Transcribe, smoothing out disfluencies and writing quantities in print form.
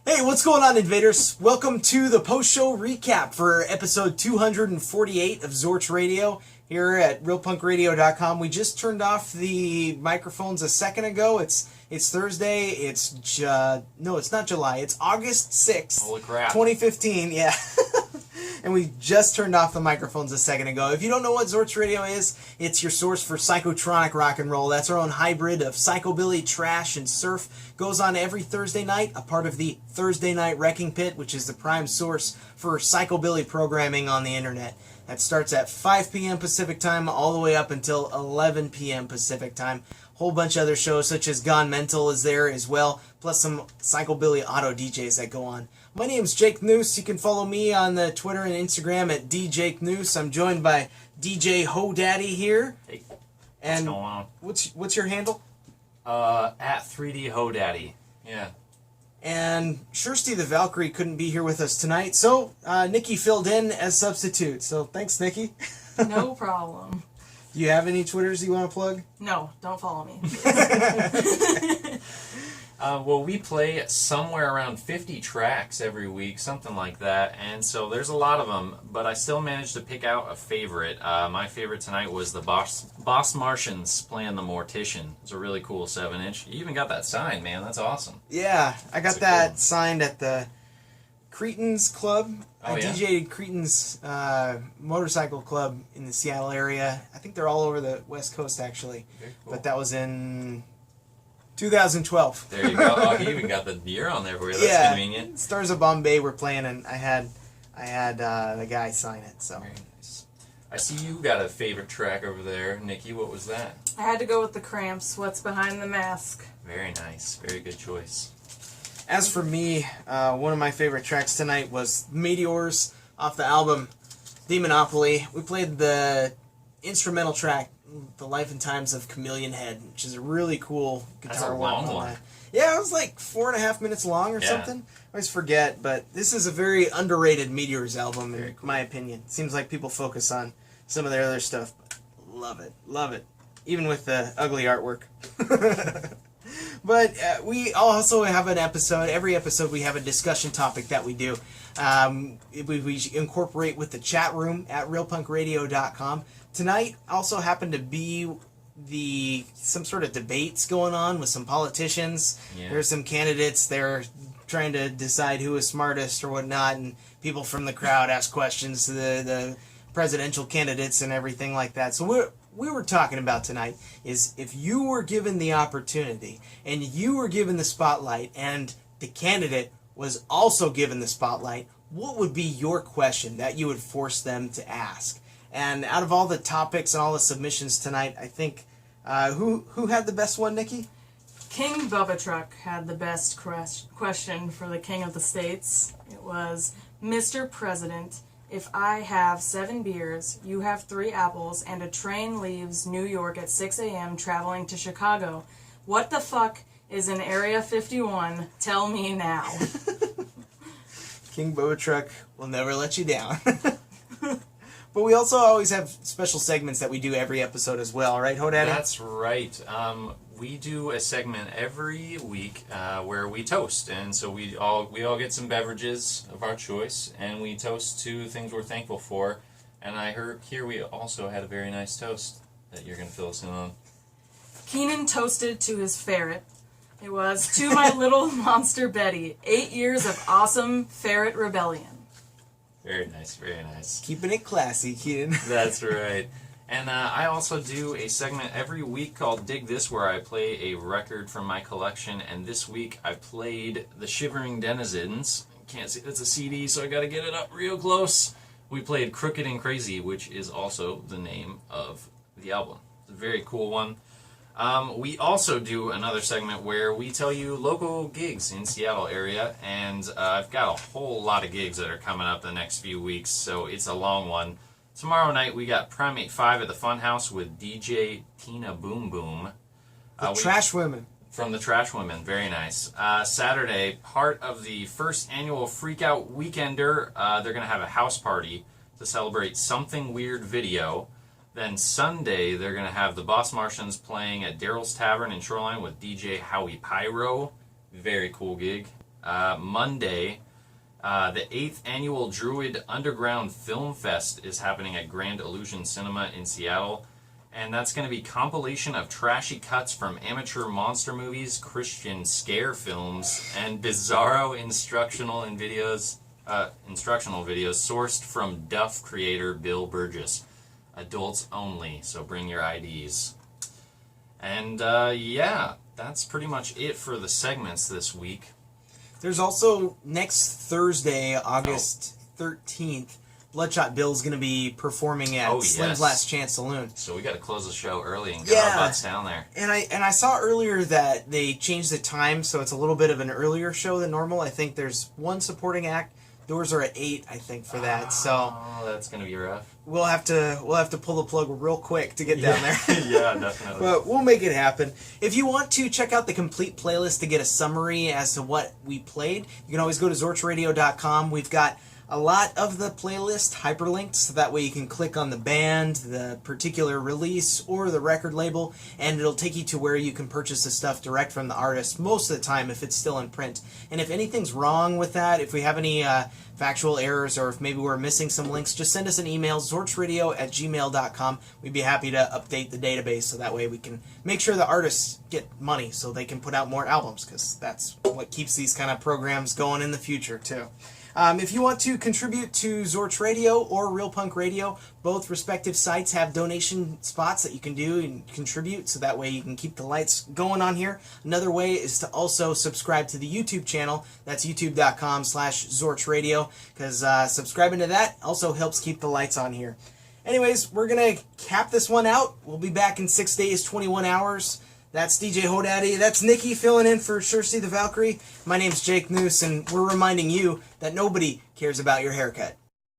Hey, what's going on, invaders? Welcome to the post-show recap for episode 248 of Zorch Radio here at realpunkradio.com. We just turned off the microphones a second ago. It's Thursday. It's not July. It's August 6th. Holy crap. 2015, yeah. And we just turned off the microphones a second ago. If you don't know what Zorch Radio is, it's your source for psychotronic rock and roll. That's our own hybrid of psychobilly, trash, and surf. Goes on every Thursday night, a part of the Thursday Night Wrecking Pit, which is the prime source for psychobilly programming on the internet. That starts at 5 p.m. Pacific Time all the way up until 11 p.m. Pacific Time. Whole bunch of other shows such as Gone Mental is there as well, plus some psychobilly auto DJs that go on. My name's Jake Noose. You can follow me on the Twitter and Instagram at DJakeNoose. I'm joined by DJ Ho Daddy here. Hey, and what's going on? What's your handle? At 3D Ho Daddy. Yeah. And Shirsty the Valkyrie couldn't be here with us tonight, so Nikki filled in as substitute. So thanks, Nikki. No problem. Do you have any Twitters you want to plug? No, don't follow me. Well, we play somewhere around 50 tracks every week, something like that, and so there's a lot of them, but I still managed to pick out a favorite. My favorite tonight was the Boss Martians playing the Mortician. It's a really cool 7-inch. You even got that signed, man. That's awesome. Yeah, I got that signed at the Cretans Club. I DJ'd Cretans motorcycle club in the Seattle area. I think they're all over the West Coast, actually. Very cool. But that was in 2012. There you go. Oh, he even got the year on there for you. That's convenient. Stars of Bombay were playing, and I had the guy sign it. So very nice. I see you got a favorite track over there, Nikki. What was that? I had to go with the Cramps. What's Behind the Mask? Very nice. Very good choice. As for me, one of my favorite tracks tonight was Meteors off the album Demonopoly. We played the instrumental track, The Life and Times of Chameleon Head, which is a really cool guitar That's a work long on one. that. Yeah, it was like 4.5 minutes long or something. I always forget, but this is a very underrated Meteors album, in my opinion. Seems like people focus on some of their other stuff, but love it, even with the ugly artwork. But we also have an episode. Every episode we have a discussion topic that we do. We incorporate with the chat room at realpunkradio.com. Tonight also happened to be some sort of debates going on with some politicians. Yeah. There's some candidates. They're trying to decide who is smartest or whatnot, and people from the crowd ask questions to the presidential candidates and everything like that. So we were talking about tonight is if you were given the opportunity and you were given the spotlight and the candidate was also given the spotlight, what would be your question that you would force them to ask? And out of all the topics and all the submissions tonight, I think who had the best one, Nikki? King Bubba Truck had the best question for the King of the States. It was, Mr. President, if I have 7 beers, you have 3 apples, and a train leaves New York at 6 a.m. traveling to Chicago, what the fuck is in Area 51? Tell me now. King Bubba Truck will never let you down. But we also always have special segments that we do every episode as well, right, Hodaddy? That's right. We do a segment every week where we toast, and so we all get some beverages of our choice, and we toast to things we're thankful for. And I heard here we also had a very nice toast that you're going to fill us in on. Keenan toasted to his ferret. It was, to my little monster Betty, 8 years of awesome ferret rebellion. Very nice, very nice. Keeping it classy, Keenan. That's right. And I also do a segment every week called Dig This, where I play a record from my collection. And this week I played The Shivering Denizens. Can't see, it's a CD, so I got to get it up real close. We played Crooked and Crazy, which is also the name of the album. It's a very cool one. We also do another segment where we tell you local gigs in Seattle area, and I've got a whole lot of gigs that are coming up the next few weeks, so it's a long one. Tomorrow night we got Primate 5 at the Funhouse with DJ Tina Boom Boom. The Trash Women. From the Trash Women, very nice. Saturday, part of the first annual Freakout Weekender, they're going to have a house party to celebrate Something Weird Video. Then Sunday, they're going to have the Boss Martians playing at Daryl's Tavern in Shoreline with DJ Howie Pyro. Very cool gig. Monday, the 8th annual Druid Underground Film Fest is happening at Grand Illusion Cinema in Seattle. And that's going to be compilation of trashy cuts from amateur monster movies, Christian scare films, and bizarro instructional videos sourced from Duff creator Bill Burgess. Adults only, so bring your IDs. And yeah, that's pretty much it for the segments this week. There's also next Thursday, August 13th, Bloodshot Bill's going to be performing at Slim's Last Chance Saloon. So we got to close the show early and get our butts down there. And I saw earlier that they changed the time, so it's a little bit of an earlier show than normal. I think there's one supporting act. Doors are at 8, I think, for that. So that's going to be rough. We'll have to pull the plug real quick to get down there. Yeah, definitely. But we'll make it happen. If you want to check out the complete playlist to get a summary as to what we played, you can always go to zorchradio.com. We've got a lot of the playlist hyperlinked, so that way you can click on the band, the particular release, or the record label, and it'll take you to where you can purchase the stuff direct from the artist most of the time if it's still in print. And if anything's wrong with that, if we have any factual errors, or if maybe we're missing some links, just send us an email, zorchradio@gmail.com. We'd be happy to update the database so that way we can make sure the artists get money so they can put out more albums, because that's what keeps these kind of programs going in the future, too. If you want to contribute to Zorch Radio or Real Punk Radio, both respective sites have donation spots that you can do and contribute, so that way you can keep the lights going on here. Another way is to also subscribe to the YouTube channel. That's youtube.com/Zorch Radio, because subscribing to that also helps keep the lights on here. Anyways, we're going to cap this one out. We'll be back in 6 days, 21 hours. That's DJ Hodaddy. That's Nikki filling in for Cersei the Valkyrie. My name's Jake Noose, and we're reminding you that nobody cares about your haircut.